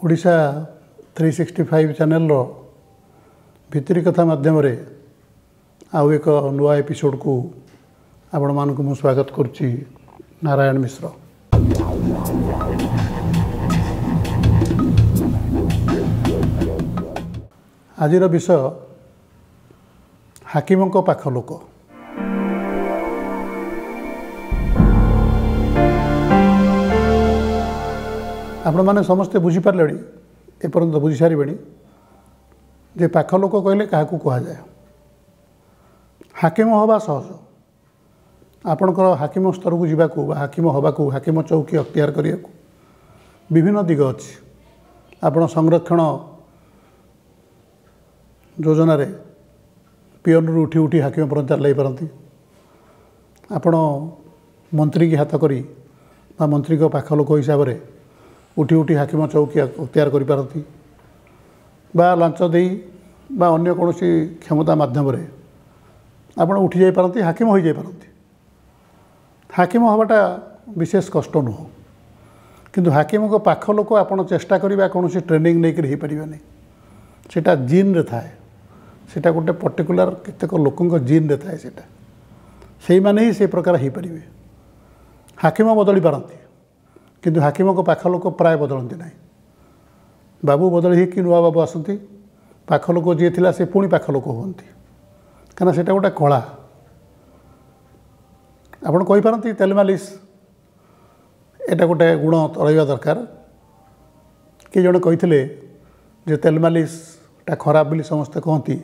Odisha 365 channel भितरी कथा माध्यम आउ एक नुआ एपिसोड को आपण मानक मु स्वागत करुच्ची नारायण मिश्र। आजिर विषय हाकिमों पाख लोक। आपण मैंने समस्ते बुझीपारे एपर्यंत बुझी सारे जे पाख लोक कहले क्या कहुए हाकिम हवा सहज आपणकर हाकिम स्तर को जावाक हाकिम हवा हाकिम चौकी अख्तियार करने विभिन्न दिग अच्छी आपण संरक्षण योजन पियन उठी उठी हाकिम पर्यंत लाई पारती आपण मंत्री की हाथ करी मंत्री को पाख लोक हिसाब से उठी उठी हाकिम चौकी अख्तियार करिपारती बा लांच देई बा अन्य कौन क्षमता माध्यम आपण उठी जाई पारती हाकिम हो जाई पारती। हाकिम हवाटा विशेष कष्ट नुह किंतु हाकिम को पाख लोक आपण चेष्टा करिबा कौन ट्रेनिंग नहीं करि परिबे सेटा जीन रे थाए सेटा गोटे पर्टिकुलर केतेक लोकंक जीन रे थाए सेटा सेई माने ही से प्रकार हो पारिबे। हाकिम बदली पारती किंतु हाकिम को पाख लोक प्राय बदलती ना बाबू बदल कि नुआ बाबू आसती पाख लोक जी थिला से पुणी पाख लोक होती कहीं से गोटे कला आपड़ कहींपारती तेल मालिश एटा गोटे गुण रहा दरकार कि जड़े कही तेल मालिशटा खराब बोली समस्ते कहती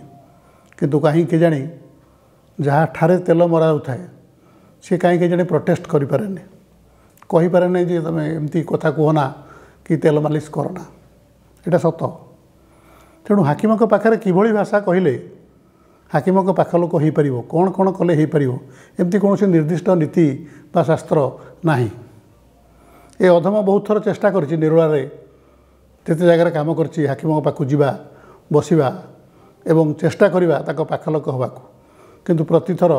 किंतु कहीं के जानी जहाँ ठारे तेल मरा थाए सी कहीं के जानी प्रोटेस्ट करें कहीपे नहीं जे तुम एमती कथा कहना कि तेल मालिश करना यहाँ सत तेणु हाकिम पाखे किभली भाषा कहले हाकिम पाख लोक हो पार कौन कौन कले हो पार एमती कौन निर्दिष्ट नीति बा शास्त्र ना ये अधम बहुत थर चेष्टा कर निरोला तेते जगार कम कर हाकिम पाख जा बसवा एवं चेष्टा करवा पाख लोक हवा किंतु प्रतिथर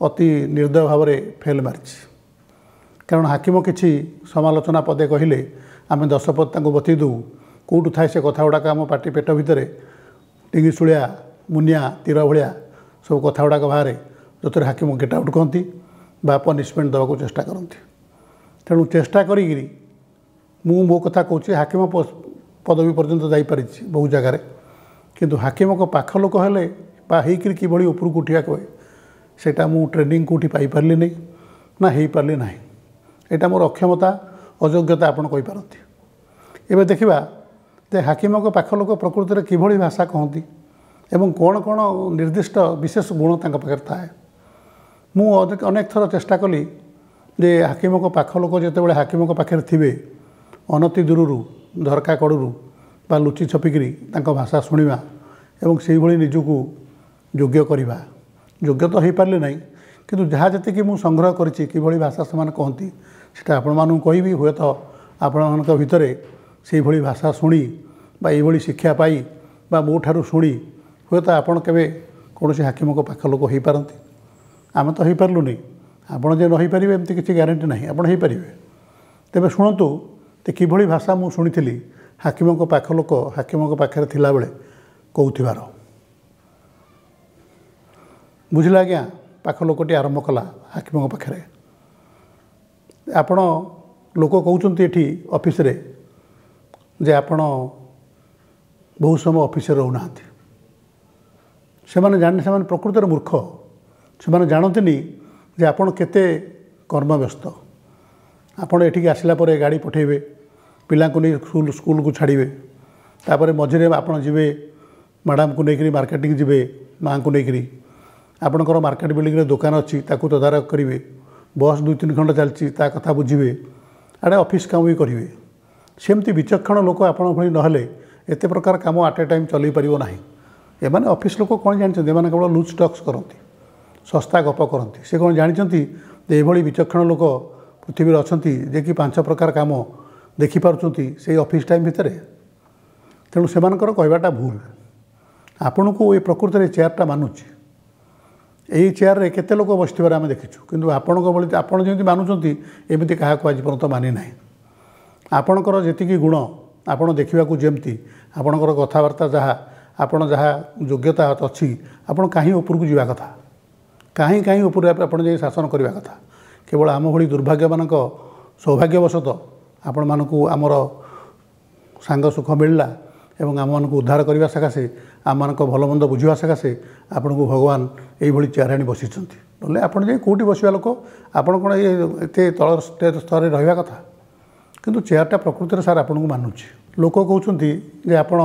अति निर्दय भाव में फेल मारी कारण हाकिम किसी समालोचना पदे कहले आम 10 पद बतई दू कौटू थाए से कथा गुड़ाक आम पार्टी पेट भितर टिंगिशुलिया मुनिया तीर भाया सब कथा गुड़ाक बाहर जो हाकिम गेट आउट कहती बा पनिशमेंट देवाक चेष्टा करती तेणु चेष्टा करी मो कथा कहूँ हाकिम पदवी पर्यंत जापारी बहुत जगार किंतु हाकिम को पाख लोक हेले होकर कि उपरक उठा कहे सेटा मु ट्रेनिंग कौटी पाइपारि नहीं ना हो पारि ना यहाँ मोर अक्षमता अयोग्यता आपड़ कहींपारती। एवं देखा जे हाकिम को पाख लोक प्रकृति में किभली भाषा कहती एवं कौन कौन निर्दिष्ट विशेष गुण पाखे थाए मु अनेक थर चेष्टा कली जे हाकिम को पाख लोक जिते हाकिम पाखे थे अनति दूर झरका कड़ू बा लुचि छपिकी भाषा शुणा एवं से भली निजक योग्य करवा योग्य तो हो पारे ना किंतु जहाँ जी मु संग्रह करी किभली भाषा से कहती सीटा आपण मानू कहि हुए तो आपण भितर से भली भाषा शुणी ये शिक्षा पाई बा मो ठारू शुणी हुए तो आपड़ के कौन हाकिम को पाख लोक हो पारती आम तो हो पार्लु नहीं आपड़ जे नई पारे एमती किसी ग्यारंटी ना आपड़ हो पारे तेज शुणु तो किभली भाषा मु शुणी हाकिम को पाख लोक हाकिम को पाखे थिला बेले कहूथिबार बुझिला आज्ञा पाख लोकटी आरंभ कला हाकिम पाखे आपण लोक कहते ये ऑफिस रे जे आपण बहुत समय ऑफिस रोना से जाने प्रकृत मूर्ख से जानते जे आपण केते कर्म व्यस्त आपण एठिक आसला परे गाड़ी पठेबे पिला को नहीं स्कूल को छाड़े तापर मझे आपड़ जी मैडम को लेकर मार्केटिंग जी माँ को लेकर आपणकर मार्केट बिल्डिंग रे दुकान अच्छी ताकू तदारख करेंगे बस 2-3 खंड चलती कथा बुझे आड़े ऑफिस काम भी करेंगे सेमती विचक्षण लोक आपण भली नहले एते प्रकार काम आट ए टाइम चल पार ना एमाने ऑफिस लोक कौन जानते केवल लूज टक्स करती सस्ता गप करती से कौन जानते ये विचक्षण लोक पृथ्वी अच्छा जे कि 5 प्रकार काम देखिपार्टी से ऑफिस टाइम भितर तेणु से कहवाटा भूल आपण को ये प्रकृति में चेयरटा मानुची यही चेयर रे केते लोक बसथिबार आम देखीचु किंतु आपणक बली आपण जेमती मानुचंती एमती क्या आज पर्यंत मानि ना आपणकर जेतिकी गुण ଆପଣ ଦେଖିବାକୁ ଯେମିତି ଆପଣଙ୍କର କଥାବାର୍ତ୍ତା ଯାହା ଆପଣ ଯାହା ଯୋଗ୍ୟତା ଅଛି ଆପଣ କାହିଁ ଉପରକୁ ଯିବା କଥା କାହିଁ ଉପରେ ଆପଣ ଯାଇ ଶାସନ କରିବା କଥା କେବଳ ଆମ ଭଳି ଦୁର୍ଭାଗ୍ୟମାନଙ୍କ ସୌଭାଗ୍ୟବଶତଃ ଆପଣମାନଙ୍କୁ ଆମର ସାଙ୍ଗ ସୁଖ ମିଳିଲା ଏବଂ ଆମମାନଙ୍କୁ ଉଦ୍ଧାର କରିବା ସକାଶେ ଆମମାନଙ୍କ ଭଲମନ୍ଦ ବୁଝିବା ସକାଶେ ଆପଣଙ୍କୁ ଭଗବାନ ଏଇଭଳି ଚେୟାର ଆଣି ବସିଛନ୍ତି ନହେଲେ ଆପଣ ଯାଇ କେଉଁଠି ବସିବା ଲୋକ ଆପଣ କ'ଣ ଏତେ ତଳ ସ୍ତରରେ ରହିବା କଥା କିନ୍ତୁ ଚେୟାରଟା ପ୍ରକୃତରେ ସାର୍ ଆପଣଙ୍କୁ ମାନୁଛି ଲୋକ କହୁଛନ୍ତି ଯେ ଆପଣ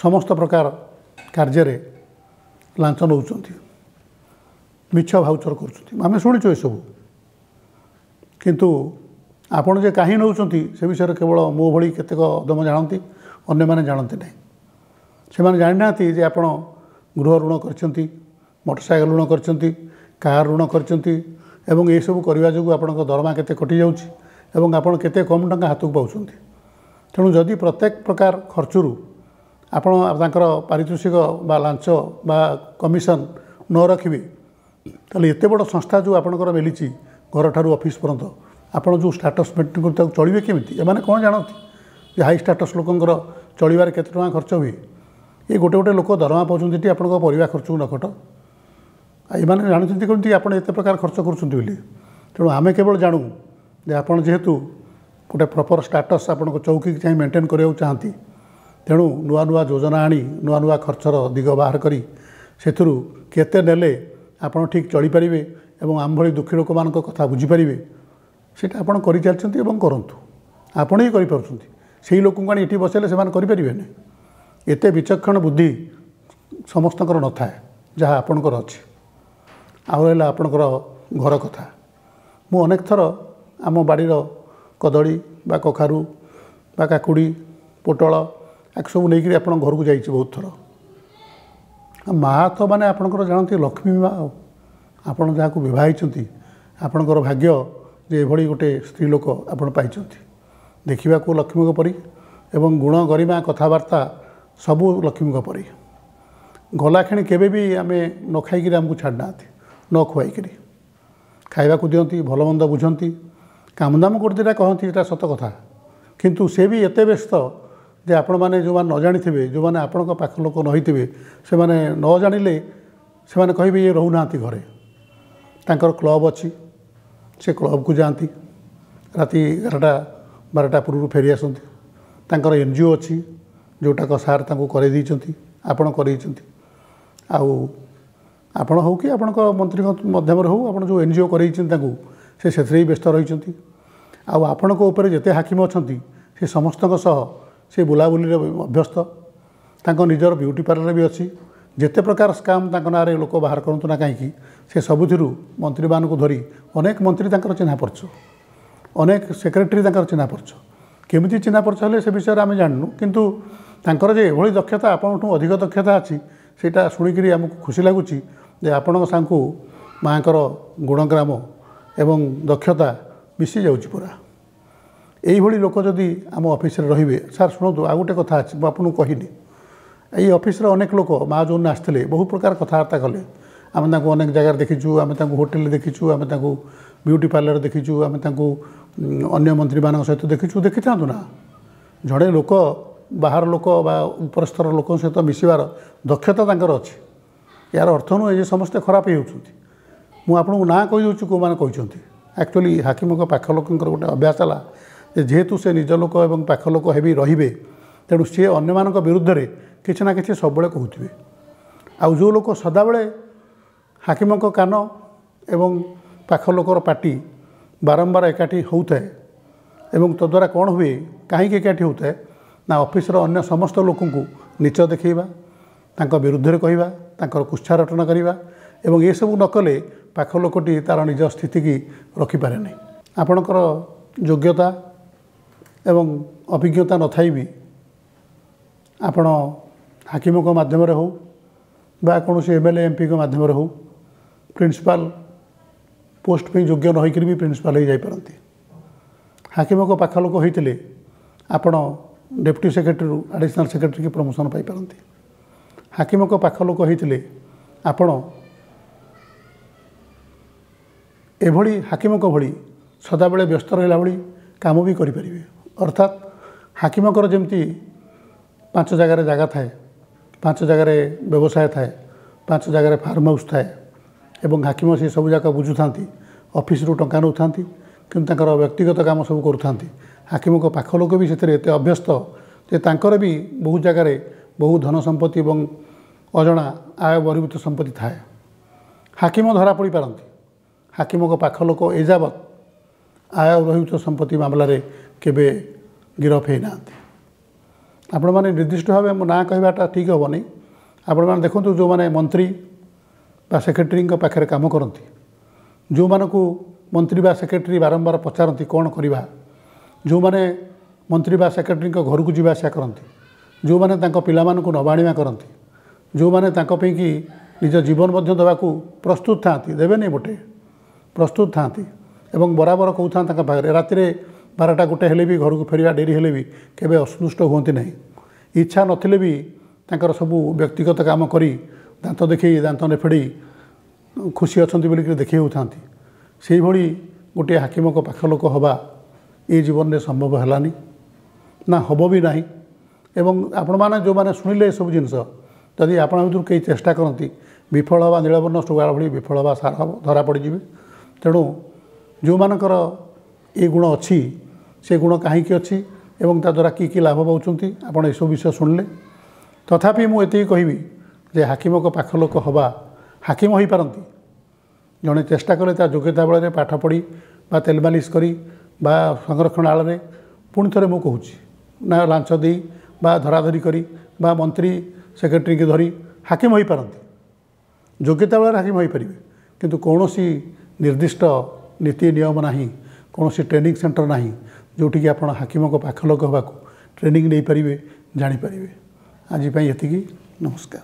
ସମସ୍ତ ପ୍ରକାର କାର୍ଯ୍ୟରେ ଲାଞ୍ଚ ନେଉଛନ୍ତି ମିଛ ଭାଉଚର କରୁଛନ୍ତି ଆମେ ଶୁଣିଛୁ ଏସବୁ କିନ୍ତୁ ଆପଣ ଯେ କାହିଁ ନେଉଛନ୍ତି ସେ ବିଷୟରେ କେବଳ ମୋ ଭଳି କେତେକ ଅଦମ ଜାଣନ୍ତି ଅନ୍ୟମାନେ ଜାଣନ୍ତି ନାହିଁ ସେମାନେ ଜାଣିନାହାନ୍ତି ଯେ ଆପଣ ଗୃହ ଋଣ କରିଛନ୍ତି ମୋଟରସାଇକେଲ ଋଣ କରିଛନ୍ତି କାର୍ ଋଣ କରିଛନ୍ତି ଏବଂ ଏସବୁ କରିବା ଯୋଗୁଁ ଆପଣଙ୍କ ଦରମା କେତେ କଟିଯାଉଛି ଏବଂ ଆପଣ କେତେ କମ୍ ଟଙ୍କା ହାତକୁ ପାଉଛନ୍ତି ତେଣୁ ଯଦି ପ୍ରତ୍ୟେକ ପ୍ରକାର ଖର୍ଚ୍ଚରୁ ଆପଣ ତାଙ୍କର ପାରିତୋଷିକ ବା ଲାଞ୍ଚ ବା କମିଶନ ନ ରଖିବେ ତାହେଲେ ଏତେ ବଡ଼ ସଂସ୍ଥା ଯେଉଁ ଆପଣଙ୍କର ମିଳିଛି ଘରଠାରୁ ଅଫିସ୍ ପର୍ଯ୍ୟନ୍ତ ଆପଣ ଯେଉଁ ଷ୍ଟାଟସ୍ ମେଣ୍ଟେନ୍ କରି ତାକୁ ଚଳିବେ କେମିତି ଏମାନେ କ'ଣ ଜାଣନ୍ତି ଯେ ହାଇ ଷ୍ଟାଟସ୍ ଲୋକଙ୍କର ଚଳିବାରେ କେତେ ଟଙ୍କା ଖର୍ଚ୍ଚ ହୁଏ ଏ ଗୋଟେ ଲୋକ ଦରମା ପାଉଛନ୍ତି ଏଠି ଆପଣଙ୍କ ପରିବା ଖର୍ଚ୍ଚକୁ ନ କଟ ଏମାନେ ଜାଣୁଛନ୍ତି କେମିତି ଆପଣ ଏତେ ପ୍ରକାର ଖର୍ଚ୍ଚ କରୁଛନ୍ତି ବୋଲି ତେଣୁ ଆମେ କେବଳ ଜାଣୁ ଯେ ଆପଣ ଯେହେତୁ ଗୋଟେ ପ୍ରପର୍ ଷ୍ଟାଟସ୍ ଆପଣଙ୍କ ଚୌକିକି ଚାହିଁ ମେଣ୍ଟେନ୍ କରିବାକୁ ଚାହାନ୍ତି ତେଣୁ ନୂଆ ନୂଆ ଯୋଜନା ଆଣି ନୂଆ ନୂଆ ଖର୍ଚ୍ଚର ଦିଗ ବାହାର କରି ସେଥିରୁ କେତେ ନେଲେ ଆପଣ ଠିକ୍ ଚଳିପାରିବେ ଏବଂ ଆମ ଭଳି ଦୁଃଖୀ ଲୋକମାନଙ୍କ କଥା ବୁଝିପାରିବେ ସେଇଟା ଆପଣ କରିଚାଲିଛନ୍ତି ଏବଂ କରନ୍ତୁ ଆପଣ ହିଁ କରିପାରୁଛନ୍ତି ସେହି ଲୋକଙ୍କୁ ଆଣି ଏଠି ବସାଇଲେ ସେମାନେ କରିପାରିବେନି ଏତେ ବିଚକ୍ଷଣ ବୁଦ୍ଧି ସମସ୍ତଙ୍କର ନଥାଏ ଯାହା ଆପଣଙ୍କର ଅଛି ଆଉ ରହିଲା ଆପଣଙ୍କର ଘର କଥା ମୁଁ ଅନେକ ଥର ଆମ ବାଡ଼ିର କଦଳୀ ବା କଖାରୁ ବା କାକୁଡ଼ି ପୋଟଳ ଆକୁ ସବୁ ନେଇକରି ଆପଣଙ୍କ ଘରକୁ ଯାଇଛି ବହୁତ ଥର ମାଆ ତ ମାନେ ଆପଣଙ୍କର ଜାଣନ୍ତି ଲକ୍ଷ୍ମୀ ମା ଆପଣ ଯାହାକୁ ବିବାହ ହେଇଛନ୍ତି ଆପଣଙ୍କର ଭାଗ୍ୟ ଯେ ଏଭଳି ଗୋଟେ ସ୍ତ୍ରୀ ଲୋକ ଆପଣ ପାଇଛନ୍ତି ଦେଖିବାକୁ ଲକ୍ଷ୍ମୀଙ୍କ ପରି ଏବଂ ଗୁଣ ଗରିମା କଥାବାର୍ତ୍ତା ସବୁ ଲକ୍ଷ୍ମୀଙ୍କ ପରି ଗଲାକ୍ଷଣି କେବେ ବି ଆମେ ନ ଖାଇକରି ଆମକୁ ଛାଡ଼ିନାହାନ୍ତି ନ ଖୁଆଇକରି ଖାଇବାକୁ ଦିଅନ୍ତି ଭଲମନ୍ଦ ବୁଝନ୍ତି କାମଦାମ ଗୋଟେ ଦୁଇଟା କହନ୍ତି ଏଇଟା ସତ କଥା କିନ୍ତୁ ସେ ବି ଏତେ ବ୍ୟସ୍ତ ଯେ ଆପଣମାନେ ଯେଉଁମାନେ ନ ଜାଣିଥିବେ ଯେଉଁମାନେ ଆପଣଙ୍କ ପାଖ ଲୋକ ନ ହେଇଥିବେ ସେମାନେ ନ ଜାଣିଲେ ସେମାନେ କହିବେ ଇଏ ରହୁନାହାନ୍ତି ଘରେ ତାଙ୍କର କ୍ଲବ୍ ଅଛି ସେ କ୍ଲବ୍କୁ ଯାଆନ୍ତି ରାତି 11ଟା 12ଟା ପୂର୍ବରୁ ଫେରି ଆସନ୍ତି ତାଙ୍କର NGO ଅଛି ଯେଉଁଟାକ ସାର୍ ତାଙ୍କୁ କରେଇ ଦେଇଛନ୍ତି ଆପଣ କରେଇଛନ୍ତି ଆଉ ଆପଣ ହେଉ କି ଆପଣଙ୍କ ମନ୍ତ୍ରୀଙ୍କ ମାଧ୍ୟମରେ ହେଉ ଆପଣ ଯେଉଁ NGO କରେଇଛନ୍ତି ତାଙ୍କୁ ସେ ସେଥିରେ ହିଁ ବ୍ୟସ୍ତ ରହିଛନ୍ତି ଆଉ ଆପଣଙ୍କ ଉପରେ ଯେତେ ହାକିମ ଅଛନ୍ତି ସେ ସମସ୍ତଙ୍କ ସହ ସେ ବୁଲାବୁଲିରେ ଅଭ୍ୟସ୍ତ ତାଙ୍କ ନିଜର ବିୟୁଟି ପାର୍ଲର ବି ଅଛି ଯେତେ ପ୍ରକାର ସ୍କାମ୍ ତାଙ୍କ ନାଁରେ ଲୋକ ବାହାର କରନ୍ତୁ ନା କାହିଁକି ସେ ସବୁଥିରୁ ମନ୍ତ୍ରୀମାନଙ୍କୁ ଧରି ଅନେକ ମନ୍ତ୍ରୀ ତାଙ୍କର ଚିହ୍ନା ପରିଚୟ ଅନେକ ସେକ୍ରେଟାରୀ ତାଙ୍କର ଚିହ୍ନା ପରିଚୟ କେମିତି ଚିହ୍ନା ପରିଚୟ ହେଲେ ସେ ବିଷୟରେ ଆମେ ଜାଣିନୁ କିନ୍ତୁ ତାଙ୍କର ଯେ ଏଭଳି ଦକ୍ଷତା ଆପଣଙ୍କଠୁ ଅଧିକ ଦକ୍ଷତା ଅଛି ସେଇଟା ଶୁଣିକରି ଆମକୁ ଖୁସି ଲାଗୁଛି ଯେ ଆପଣଙ୍କ ସାଙ୍ଗକୁ ମାଆଙ୍କର ଗୁଣଗ୍ରାମ ଏବଂ ଦକ୍ଷତା ମିଶି ଯାଉଛି ପୁରା ଏଇଭଳି ଲୋକ ଯଦି ଆମ ଅଫିସରେ ରହିବେ ସାର୍ ଶୁଣନ୍ତୁ ଆଉ ଗୋଟେ କଥା ଅଛି ମୁଁ ଆପଣଙ୍କୁ କହିନି ଏଇ ଅଫିସରେ ଅନେକ ଲୋକ ମା ଯେଉଁଦିନ ଆସିଥିଲେ ବହୁତ ପ୍ରକାର କଥାବାର୍ତ୍ତା କଲେ ଆମେ ତାଙ୍କୁ ଅନେକ ଜାଗାରେ ଦେଖିଛୁ ଆମେ ତାଙ୍କୁ ହୋଟେଲରେ ଦେଖିଛୁ ଆମେ ତାଙ୍କୁ ବିୟୁଟି ପାର୍ଲର ଦେଖିଛୁ ଆମେ ତାଙ୍କୁ ଅନ୍ୟ ମନ୍ତ୍ରୀମାନଙ୍କ ସହିତ ଦେଖିଥାନ୍ତୁ ନା ଜଣେ ଲୋକ ବାହାର ଲୋକ ବା ଉପରସ୍ତର ଲୋକଙ୍କ ସହିତ ମିଶିବାର ଦକ୍ଷତା ତାଙ୍କର ଅଛି ଏହାର ଅର୍ଥ ନୁହେଁ ଯେ ସମସ୍ତେ ଖରାପ ହେଇଯାଉଛନ୍ତି ମୁଁ ଆପଣଙ୍କୁ ନାଁ କହିଦେଉଛି କେଉଁମାନେ କହିଛନ୍ତି ଆକ୍ଚୁଆଲି ହାକିମଙ୍କ ପାଖ ଲୋକଙ୍କର ଗୋଟେ ଅଭ୍ୟାସ ହେଲା ଯେ ଯେହେତୁ ସେ ନିଜ ଲୋକ ଏବଂ ପାଖ ଲୋକ ହେବି ରହିବେ ତେଣୁ ସିଏ ଅନ୍ୟମାନଙ୍କ ବିରୁଦ୍ଧରେ କିଛି ନା କିଛି ସବୁବେଳେ କହୁଥିବେ ଆଉ ଯେଉଁ ଲୋକ ସଦାବେଳେ ହାକିମଙ୍କ କାନ ଏବଂ ପାଖ ଲୋକର ପାଟି ବାରମ୍ବାର ଏକାଠି ହେଉଥାଏ ଏବଂ ତଦ୍ୱାରା କ'ଣ ହୁଏ କାହିଁକି ଏକାଠି ହେଉଥାଏ ନା ଅଫିସର ଅନ୍ୟ ସମସ୍ତ ଲୋକଙ୍କୁ ନୀଚ ଦେଖାଇବା ତାଙ୍କ ବିରୁଦ୍ଧରେ କହିବା ତାଙ୍କର କୁତ୍ସାରଟନ କରିବା ଏବଂ ଏସବୁ ନ କଲେ ପାଖ ଲୋକଟି ତା'ର ନିଜ ସ୍ଥିତିକି ରଖିପାରେ ନାହିଁ ଆପଣଙ୍କର ଯୋଗ୍ୟତା ଏବଂ ଅଭିଜ୍ଞତା ନଥାଇ ବି ଆପଣ ହାକିମଙ୍କ ମାଧ୍ୟମରେ ହେଉ ବା କୌଣସି MLA MPଙ୍କ ମାଧ୍ୟମରେ ହେଉ ପ୍ରିନ୍ସିପାଲ ପୋଷ୍ଟ ପାଇଁ ଯୋଗ୍ୟ ନ ହୋଇକରି ବି ପ୍ରିନ୍ସିପାଲ ହୋଇଯାଇପାରନ୍ତି ହାକିମଙ୍କ ପାଖ ଲୋକ ହୋଇଥିଲେ ଆପଣ ଡେପୁଟି ସେକ୍ରେଟାରୀରୁ ଆଡ଼ିସନାଲ୍ ସେକ୍ରେଟାରୀ ପ୍ରମୋସନ୍ ପାଇପାରନ୍ତି ହାକିମଙ୍କ ପାଖ ଲୋକ ହୋଇଥିଲେ ଆପଣ ଏଭଳି ହାକିମଙ୍କ ଭଳି ସଦାବେଳେ ବ୍ୟସ୍ତ ରହିଲା ଭଳି କାମ ବି କରିପାରିବେ ଅର୍ଥାତ୍ हाकिमकर जमती 5 जगार जगह थाए 5 जगार व्यवसाय थाए 5 जगार फार्म हाउस थाए एवं हाकिम से सब जाक बुझुता ऑफिस रु टंका नौ था कि व्यक्तिगत काम सब करुँच हाकिम को पाख लोक भी से अभ्यस्त जे तांकर भी बहुत जगार बहुत धन संपत्ति और अजणा आय बहिर्भूत संपत्ति थाए हाकिम धरा पड़ पारती हाकिम को पाख लोक एजावत आय बहिर्भूत संपत्ति मामला रे केबे गिरफ होना आपण मैंने निर्दिष्ट भाव मो ना कहवाटा ठीक हे नहीं आपण मैंने देखो जो मैंने मंत्री बा सेक्रेटरी पाखे काम करती जो मानक मंत्री बा सेक्रेटरी बारंबार पचारती कौन करवा जो मैंने मंत्री बा सेक्रेटरी घर को जीवा आसा करती जो मैंने पिला नबाणीमा करती जो मैंने कि निज जीवन देवाक प्रस्तुत था देवे नहीं मोटे प्रस्तुत था एवं बराबर कहता पाखे राति 12टा 1 हेले भी घर को फेरवा डेरी हेले भी केबे असंतुष्ट हुंती नहीं इच्छा नथिले भी तांकर सबू व्यक्तिगत काम करी दांत देखी दांत नेफेड़ी खुशी अच्छा बोलिक देखी होता से भली गोटे हाकिम को पाख लोक हवा ये जीवन में संभव है ना हम भी ना एवं आपण मैंने जो मैंने शुणिले सब जिनस जदि आपण भर कई चेष्टा करती विफल हवा नीलवर्ण सुगार भली विफल हवा सार धरा पड़े तेणु जो मानकर ये गुण अच्छी से गुण कहीं अच्छी एवं ता द्वारा की लाभ पाँच आपड़ यू विषय शुणिले तथापि मुझे कहबी जे हाकिम को पाख लोक हवा हाकिम हो पारती जड़े चेष्टा कले योग्यता बल पाठ पढ़ी बा तेल मालिश करी बा संरक्षण आड़ में पुणी थे मुझे कहूँ ना लांच दे बा धराधरी करी बा मंत्री सेक्रेटरी की धरी हाकिम हो पारती योग्यता बल हाकिम हो पारे किंतु कौन सी निर्दिष्ट नीति नियम ना कौन सी ट्रेनिंग सेंटर ना जोटि आप हाकिम को पाख लोक होगा ट्रेनिंग नहीं पारे जानीपारे आज ये नमस्कार।